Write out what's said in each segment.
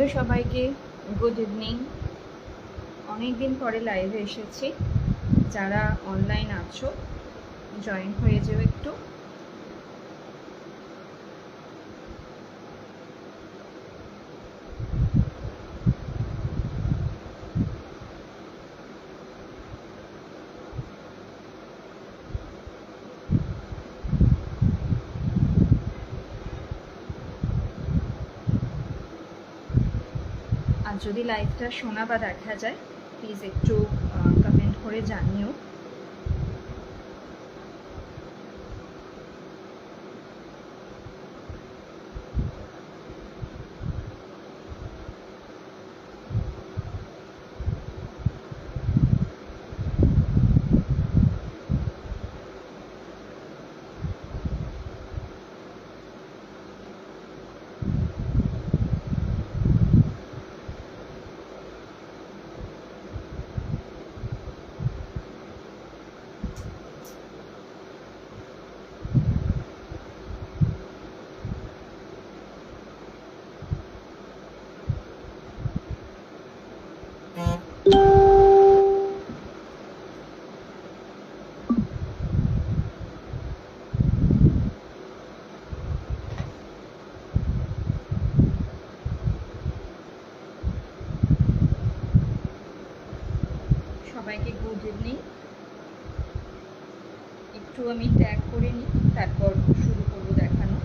Hello সবাইকে, good evening. অনেক দিন পরে লাইভে এসেছি। যারা অনলাইন আছো জয়েন হয়ে যেও একটু। আর যদি লাইভটা শোনা বা দেখা যায় প্লিজ একটু কমেন্ট করে জানিও। সবাইকে গুড ইভিনিং। একটু আমি ট্যাগ করে নিই, তারপর শুরু করবো দেখানো।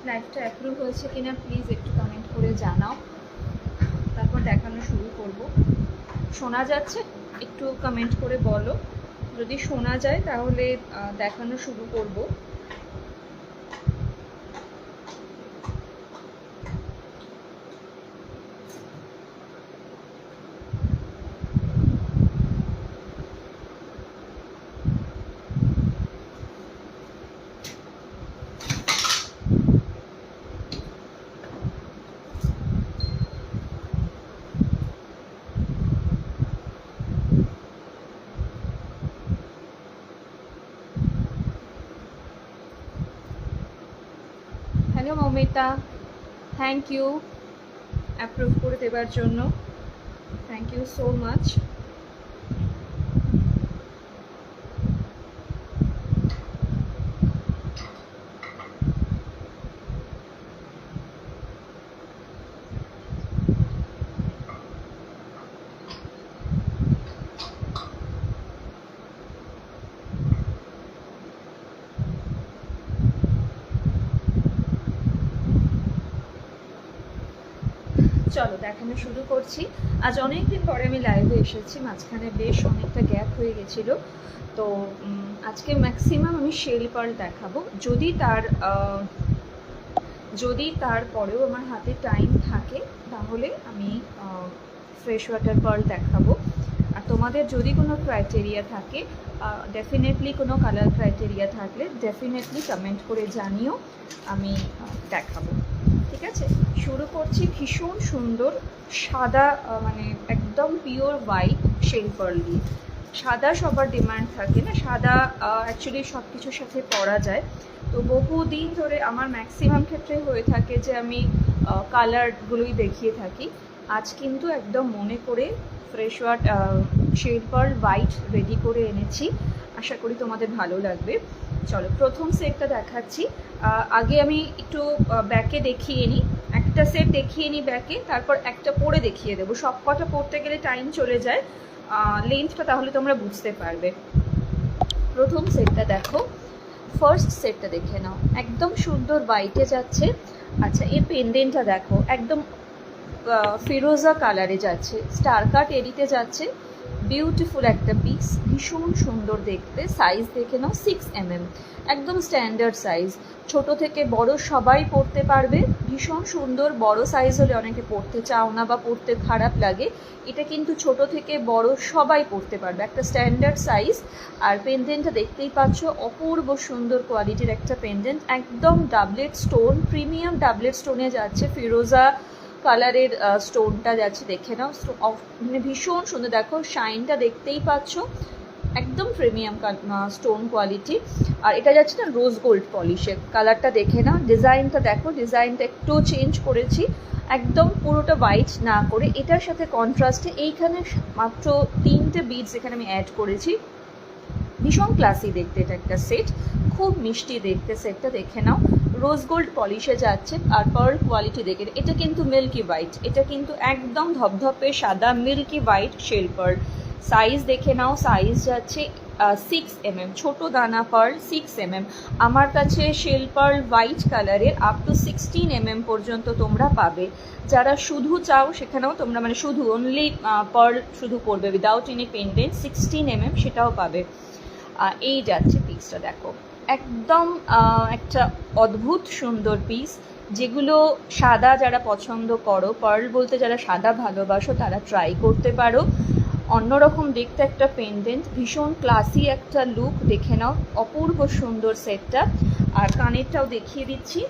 লাইভটা অ্যাপ্রুভ হয়েছে কিনা প্লিজ একটু কমেন্ট করে জানাও, তারপর দেখানো শুরু করব। শোনা যাচ্ছে? একটু কমেন্ট করে বলো। যদি শোনা যায় তাহলে দেখানো শুরু করব। Hello Moumita, thank you approve করে দেওয়ার জন্য। Thank you so much. চলো দেখানো শুরু করছি। আজ অনেক দিন পরে আমি লাইভে এসেছি, মাঝখানে বেশ অনেকটা গ্যাপ হয়ে গেছিল। তো আজকে ম্যাক্সিমাম আমি শেল পার্ল দেখাবো। যদি তারপরেও আমার হাতে টাইম থাকে তাহলে আমি ফ্রেশ ওয়াটার পার্ল দেখাবো। আর তোমাদের যদি কোনো ক্রাইটেরিয়া থাকে, ডেফিনেটলি কোনো কালার ক্রাইটেরিয়া থাকলে ডেফিনেটলি কমেন্ট করে জানিও, আমি দেখাবো। ঠিক আছে, শুরু করছি ভীষণ সুন্দর সাদা মানে একদম পিওর হোয়াইট শেল পার্ল দিয়ে। সাদা সবার ডিমান্ড থাকে না, সাদা অ্যাকচুয়ালি সব কিছুর সাথে পরা যায়। তো বহুদিন ধরে আমার ম্যাক্সিমাম ক্ষেত্রে হয়ে থাকে যে আমি কালারগুলোই দেখিয়ে থাকি। আজ কিন্তু একদম মনে করে fresh water shell pearl white ready করে এনেছি, আশা করি তোমাদের ভালো লাগবে। চলো প্রথম সেটটা দেখাচ্ছি। আগে আমি একটু ব্যাকে দেখিয়ে নিই, একটা সেট দেখিয়ে নিই ব্যাকে, তারপর একটা পরে দেখিয়ে দেবো। সব কটা পড়তে গেলে টাইম চলে যায়, লেন্থটা তাহলে তোমরা বুঝতে পারবে। প্রথম সেটটা দেখো, ফার্স্ট সেটটা দেখে নাও, একদম সুন্দর হোয়াইটে যাচ্ছে। আচ্ছা এই পেন্ডেন্টটা দেখো, একদম ফিরোজা কালারে যাচ্ছে, স্টার কাট এডিতে যাচ্ছে। বিউটিফুল একটা পিস, ভীষণ সুন্দর দেখতে। সাইজ দেখে নাও 6mm, একদম স্ট্যান্ডার্ড সাইজ। ছোট থেকে বড় সবাই পরতে পারবে, ভীষণ সুন্দর। বড় সাইজ হলে অনেকে পরতে চাও না বা পরতে খারাপ লাগে, এটা কিন্তু ছোট থেকে বড় সবাই পরতে পারবে, একটা স্ট্যান্ডার্ড সাইজ। আর পেন্ডেন্টটা দেখতেই পাচ্ছ, অপূর্ব সুন্দর কোয়ালিটির একটা পেন্ডেন্ট, একদম ডাবলেট স্টোন, প্রিমিয়াম ডাবলেট স্টোনে যাচ্ছে। ফিরোজা কালারের স্টোনটা যাচ্ছে, দেখে নাও, মানে ভীষণ সুন্দর। দেখো শাইনটা দেখতেই পাচ্ছ, একদম প্রিমিয়াম স্টোন কোয়ালিটি। আর এটা যাচ্ছে না রোজ গোল্ড পলিশের, কালারটা দেখে নাও। ডিজাইনটা দেখো, ডিজাইনটা একটু চেঞ্জ করেছি, একদম পুরোটা হোয়াইট না করে এটার সাথে কন্ট্রাস্টে এইখানে মাত্র 3টে বিডস এখানে আমি অ্যাড করেছি। ভীষণ ক্লাসি দেখতে এটা একটা সেট, খুব মিষ্টি দেখতে সেটটা, দেখে নাও। রোজ গোল্ড পলিশে যাচ্ছে। আর পার্ল কোয়ালিটি দেখে, এটা কিন্তু মিল্কি হোয়াইট, এটা কিন্তু একদম ধপধপে সাদা milky white shell pearl. Size দেখে নাও, সাইজ যাচ্ছে 6mm, ছোট দানা পার্ল 6mm। আমার কাছে শেল পার্ল হোয়াইট কালারের আপ টু 16mm পর্যন্ত তোমরা পাবে। যারা শুধু চাও সেখানেও তোমরা, মানে শুধু অনলি পার্ল শুধু পড়বে উইদাউট এনি পেন্ডেন্ট, 16mm সেটাও পাবে। এই যাচ্ছে পিসটা দেখো, একদম একটা অদ্ভুত সুন্দর পিস। যেগুলো সাদা যারা পছন্দ করো, পার্ল বলতে যারা সাদা ভালোবাসো, তারা ট্রাই করতে পারো। অন্যরকম দেখতে একটা পেন্ডেন্ট, ভীষণ ক্লাসি একটা লুক, দেখে নাও, অপূর্ব সুন্দর সেটটা। আর কানেরটাও দেখিয়ে দিচ্ছি,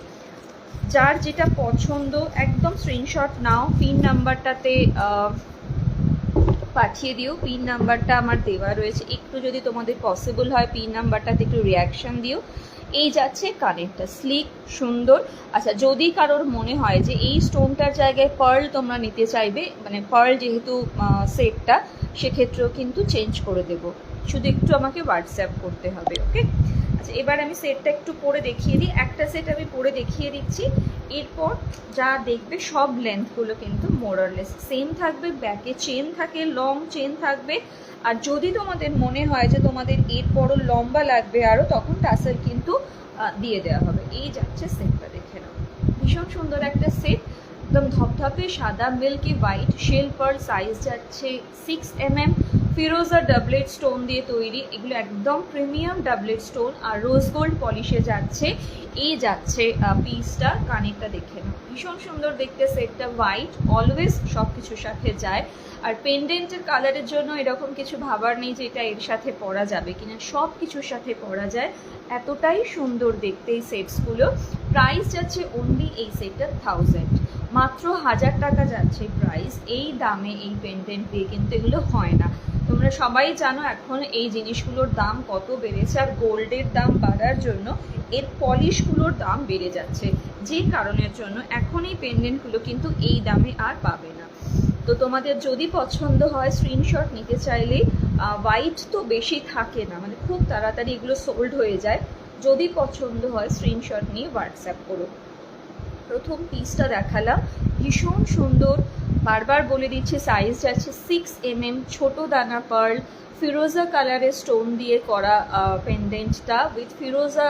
যার যেটা পছন্দ একদম স্ক্রিনশট নাও, পিন নাম্বারটাতে পাঠিয়ে দিও। পিন নাম্বারটা আমার দেওয়া রয়েছে, একটু যদি তোমাদের পসিবল হয় পিন নাম্বারটাতে একটু রিয়াকশান দিও। এই যাচ্ছে কানেরটা, স্লিক সুন্দর। আচ্ছা যদি কারোর মনে হয় যে এই স্টোনটার জায়গায় পার্ল তোমরা নিতে চাইবে, মানে পার্ল যেহেতু সেটটা, সেক্ষেত্রেও কিন্তু চেঞ্জ করে দেবো, শুধু একটু আমাকে হোয়াটসঅ্যাপ করতে হবে, ওকে। আচ্ছা এবার আমি সেটটা একটু পরে দেখিয়ে দিই, একটা সেট আমি পরে দেখিয়ে দিচ্ছি। এরপর যা দেখবে সব লেন্থগুলো কিন্তু মোরলেস সেম থাকবে, ব্যাকে চেন থাকে, লং চেন থাকবে। আর যদি তোমাদের মনে হয় যে তোমাদের এরপরও লম্বা লাগবে আরও, তখন টাসেল কিন্তু দিয়ে দেওয়া হবে। এই যাচ্ছে সেটটা, দেখে নাও, ভীষণ সুন্দর একটা সেট, একদম ধপধপে সাদা milky white shell pearl. Size যাচ্ছে 6mm, ফিরোজা ডাবলেট স্টোন দিয়ে তৈরি, এগুলো একদম প্রিমিয়াম ডাবলেট স্টোন। আর রোজ গোল্ড পলিশে যাচ্ছে। এই যাচ্ছে পিসটা, কানেরটা দেখে নাও, ভীষণ সুন্দর দেখতে সেটটা, হোয়াইট অলওয়েজ সব কিছুর সাথে যায়। আর পেন্ডেন্টের কালারের জন্য এরকম কিছু ভাবার নেই যে এটা এর সাথে পরা যাবে কিনা, সব কিছুর সাথে পরা যায়, এতটাই সুন্দর দেখতে এই সেটসগুলো। প্রাইস যাচ্ছে অনলি এই সেটটা 1000, মাত্র 1000 টাকা যাচ্ছে প্রাইস। এই দামে এই পেন্ডেন্ট দিয়ে কিন্তু এগুলো হয় না। তোমরা সবাই জানো এখন এই জিনিসগুলোর দাম কত বেড়েছে, আর গোল্ডের দাম বাড়ার জন্য এর পলিশগুলোর দাম বেড়ে যাচ্ছে, যে কারণের জন্য এখন এই পেন্ডেন্টগুলো কিন্তু এই দামে আর পাবে না। তো তোমাদের যদি পছন্দ হয়, স্ক্রিনশট নিতে চাইলে, হোয়াইট তো বেশি থাকে না, মানে খুব তাড়াতাড়ি এগুলো সোল্ড হয়ে যায়। যদি পছন্দ হয় স্ক্রিনশট নিয়ে হোয়াটসঅ্যাপ করো। প্রথম পিসটা দেখালাম, ভীষণ সুন্দর, বারবার বলে দিচ্ছি সাইজ যাচ্ছে 6mm, ছোট দানা পার্ল, ফিরোজা কালারের স্টোন দিয়ে করা পেন্ডেন্টটা, উইথ ফিরোজা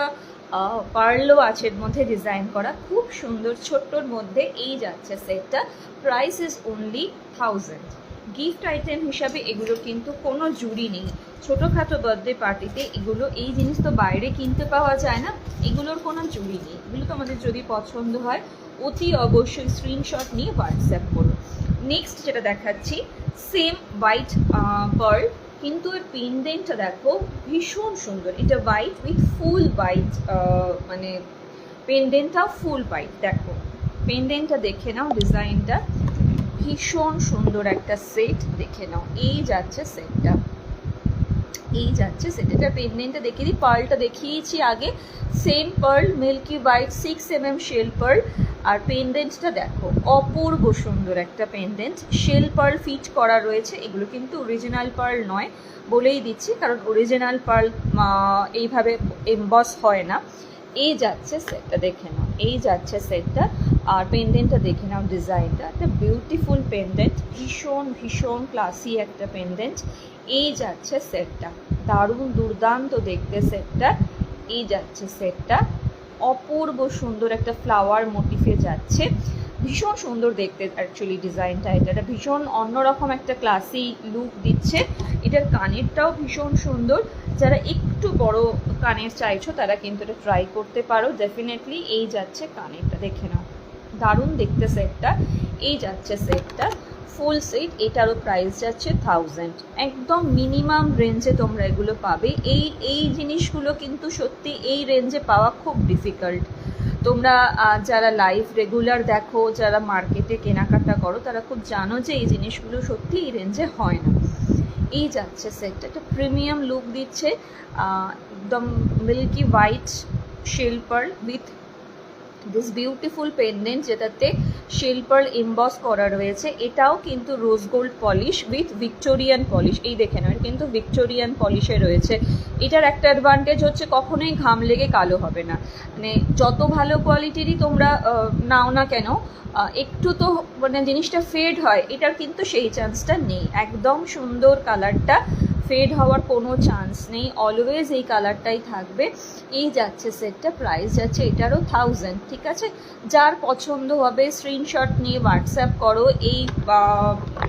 পার্লও আছে এর মধ্যে ডিজাইন করা, খুব সুন্দর ছোট্টর মধ্যে। এই যাচ্ছে সেটটা, price is only 1000। Gift item হিসাবে এগুলো কিন্তু কোনো জুড়ি নেই, ছোটোখাটো বার্থডে পার্টিতে এগুলো, এই জিনিস তো বাইরে কিনতে পাওয়া যায় না, এগুলোর কোনো জুড়ি নেই। এগুলো তোমাদের যদি পছন্দ হয় অতি অবশ্যই স্ক্রিনশট নিয়ে হোয়াটসঅ্যাপ করো। নেক্সট যেটা দেখাচ্ছি, সেম হোয়াইট পার্ল, কিন্তু এর পেন্ডেন্টটা দেখো ভীষণ সুন্দর। এটা হোয়াইট উইথ ফুল হোয়াইট, মানে পেন্ডেন্টটাও ফুল হোয়াইট, দেখো পেন্ডেন্টটা দেখে নাও, ডিজাইনটা ভীষণ সুন্দর একটা সেট, দেখে নাও। এই যাচ্ছে সেটটা, এই যাচ্ছে সেট। এটা পেন্ডেন্টটা দেখিয়ে দিই, পার্লটা দেখিয়েছি আগে, same pearl, milky white 6mm shell pearl. আর পেন্ডেন্টটা দেখো, অপূর্ব সুন্দর একটা পেন্ডেন্ট, শেল পার্ল ফিট করা রয়েছে। এগুলো কিন্তু অরিজিনাল পার্ল নয়, বলেই দিচ্ছি, কারণ অরিজিনাল পার্ল এইভাবে এমবস হয় না। এই যাচ্ছে সেটটা, দেখে নাও, এই যাচ্ছে সেটটা। আর পেন্ডেন্টটা দেখে নাও, ডিজাইনটা একটা বিউটিফুল পেন্ডেন্ট, ভীষণ ভীষণ ক্লাসি একটা পেন্ডেন্ট। এই যাচ্ছে সেটটা, দারুণ দুর্দান্ত দেখতে সেটটা। এই যাচ্ছে সেটটা, অপূর্ব সুন্দর একটা ফ্লাওয়ার মোটিফে যাচ্ছে, ভীষণ সুন্দর দেখতে অ্যাকচুয়ালি ডিজাইনটা। এটা ভীষণ অন্যরকম একটা ক্লাসি লুক দিচ্ছে। এটার কানেরটাও ভীষণ সুন্দর, যারা একটু বড় কানের চাইছো তারা কিন্তু এটা ট্রাই করতে পারো ডেফিনেটলি। এই যাচ্ছে কানেরটা, দেখে নাও, দারুণ দেখতে সেটটা। এই যাচ্ছে সেটটা, ফুল সেট। এটারও প্রাইস যাচ্ছে 1000, একদম মিনিমাম রেঞ্জে তোমরা এগুলো পাবে। এই জিনিসগুলো কিন্তু সত্যি এই রেঞ্জে পাওয়া খুব ডিফিকাল্ট। তোমরা যারা লাইভ রেগুলার দেখো, যারা মার্কেটে কেনাকাটা করো, তারা খুব জানো যে এই জিনিসগুলো সত্যি এই রেঞ্জে হয় না। এই যাচ্ছে সেটটা, একটা প্রিমিয়াম লুক দিচ্ছে, একদম milky white shell pearl with this beautiful pendant, যেটাতে শেল পার্ল এমবস করা রয়েছে। এটাও কিন্তু rose gold polish with Victorian polish. এই দেখে নাও, এটা কিন্তু ভিক্টোরিয়ান পলিশে রয়েছে। এটার একটা অ্যাডভান্টেজ হচ্ছে কখনোই ঘাম লেগে কালো হবে না। মানে যত ভালো কোয়ালিটিরই তোমরা নাও না কেন, একটু তো মানে জিনিসটা ফেড হয়, এটার কিন্তু সেই চান্সটা নেই। একদম সুন্দর কালারটা, ফেড হওয়ার কোনো চান্স নেই, অলওয়েজ এই কালারটাই থাকবে। এই যাচ্ছে সেটটা, প্রাইস যাচ্ছে এটারও 1000, ঠিক আছে। যার পছন্দ হবে স্ক্রিনশট নিয়ে হোয়াটসঅ্যাপ করো। এই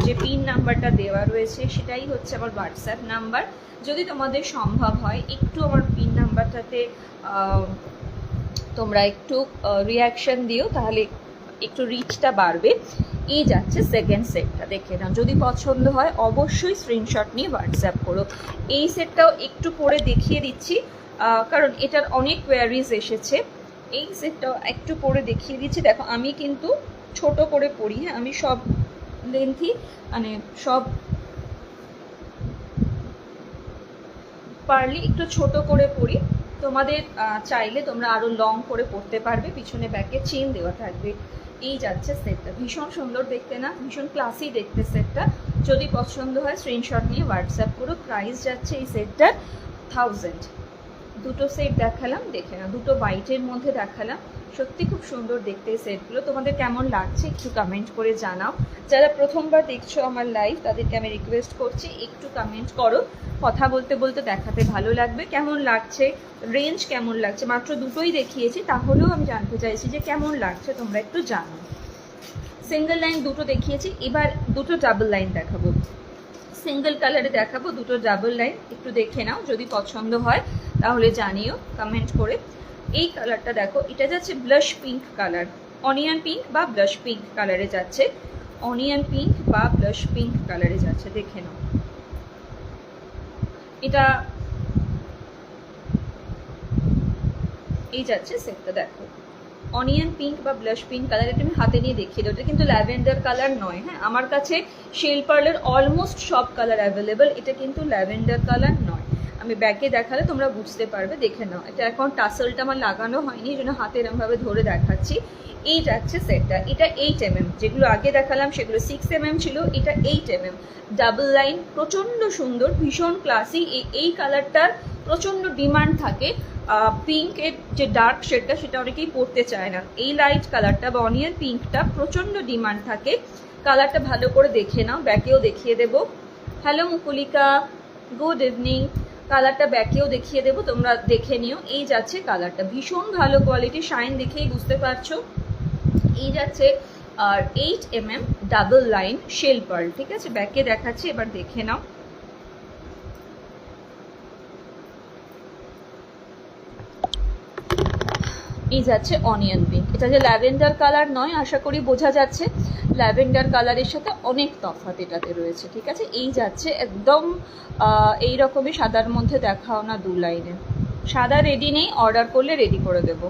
যে পিন নাম্বারটা দেওয়া রয়েছে সেটাই হচ্ছে আমার হোয়াটসঅ্যাপ নাম্বার। যদি তোমাদের সম্ভব হয় একটু আমার পিন নাম্বারটাতে তোমরা একটু রিয়াকশন দিও, তাহলে একটু রিচটা বাড়বে। এই যাচ্ছে সেকেন্ড সেটটা, দেখে নাও, যদি পছন্দ হয় অবশ্যই স্ক্রিনশট নিয়ে হোয়াটসঅ্যাপ করো। এই সেটটাও একটু পরে দেখিয়ে দিচ্ছি, কারণ এটার অনেক কোয়ারিজ এসেছে। এই সেটটাও একটু পরে দেখিয়ে দিচ্ছি। দেখো আমি কিন্তু ছোট করে পড়ি, হ্যাঁ, আমি সব লেন্থই মানে সব পারলে একটু ছোট করে পড়ি। তোমাদের চাইলে তোমরা আরও লং করে পড়তে পারবে, পিছনে ব্যাকে চেন দেওয়া থাকবে। এই যাচ্ছে সেটটা, ভীষণ সুন্দর দেখতে না, ভীষণ ক্লাসি দেখতে সেটটা। যদি পছন্দ হয় স্ক্রিনশট নিয়ে হোয়াটসঅ্যাপ করো। প্রাইস যাচ্ছে এই সেটটার 1000। দুটো সেট দেখালাম, দেখে না, দুটো হোয়াইটের মধ্যে দেখালাম, সত্যি খুব সুন্দর দেখতে এই সেটগুলো। তোমাদের কেমন লাগছে একটু কমেন্ট করে জানাও। যারা প্রথমবার দেখছো আমার লাইভ, তাদেরকে আমি রিকোয়েস্ট করছি একটু কমেন্ট করো, কথা বলতে বলতে দেখাতে ভালো লাগবে। কেমন লাগছে, রেঞ্জ কেমন লাগছে, মাত্র দুটোই দেখিয়েছি, তাহলেও আমি জানতে চাইছি যে কেমন লাগছে, তোমরা একটু জানো। সিঙ্গেল লাইন দুটো দেখিয়েছি, এবার দুটো ডাবল লাইন দেখাবো। সিঙ্গেল কালারে দেখাবো, দুটো ডাবল লাইন, একটু দেখে নাও, যদি পছন্দ হয় তাহলে জানিও কমেন্ট করে। এই কালারটা দেখো, এটা যাচ্ছে blush pink colour, onion pink বা ব্লাশ পিঙ্ক কালারে যাচ্ছে, অনিয়ন পিঙ্ক বা ব্লাশ পিঙ্ক কালারে যাচ্ছে, দেখে নাও। এটা এই যাচ্ছে সেটটা, দেখো অনিয়ন পিঙ্ক বা ব্লাশ পিঙ্ক কালার। এটা আমি হাতে নিয়ে দেখিয়ে দেবো, এটা কিন্তু ল্যাভেন্ডার কালার নয়, হ্যাঁ, আমার কাছে শেল পার্লের অলমোস্ট সব কালার অ্যাভেলেবেল, এটা কিন্তু ল্যাভেন্ডার কালার নয়। আমি ব্যাকে দেখালে তোমরা বুঝতে পারবে, দেখে নাও। এটা এখন টাসেলটা আমার লাগানো হয়নি, এই জন্য হাতে এরমভাবে ধরে দেখাচ্ছি। এই যাচ্ছে সেটটা, এটা 8mm, যেগুলো আগে দেখালাম সেগুলো 6mm ছিল, এটা 8mm ডাবল লাইন, প্রচণ্ড সুন্দর, ভীষণ ক্লাসি। এই কালারটার প্রচণ্ড ডিমান্ড থাকে। পিঙ্কের যে ডার্ক শেডটা সেটা অনেকেই পরতে চায় না, এই লাইট কালারটা বা অনিয়ন পিঙ্কটা প্রচণ্ড ডিমান্ড থাকে। কালারটা ভালো করে দেখে নাও, ব্যাকেও দেখিয়ে দেবো। Hello Mukulika, good evening. কালারটা ব্যাকেও দেখিয়ে দেবো, তোমরা দেখে নিও। এই যাচ্ছে কালারটা, ভীষণ ভালো কোয়ালিটি, শাইন দেখেই বুঝতে পারছো। এই যাচ্ছে আর 8mm double line shell pearl, ঠিক আছে, ব্যাকে দেখাচ্ছি, এবার দেখে নাও। এই যাচ্ছে অনিয়ন পিঙ্ক, এটা যে ল্যাভেন্ডার কালার নয়, আশা করি বোঝা যাচ্ছে। ল্যাভেন্ডার কালারের সাথে অনেক তফাৎ এটাতে রয়েছে, ঠিক আছে। এই যাচ্ছে একদম এই রকমই সাদার মধ্যে দেখাও না, দু লাইনে। সাদা রেডি নেই, অর্ডার করলে রেডি করে দেবো।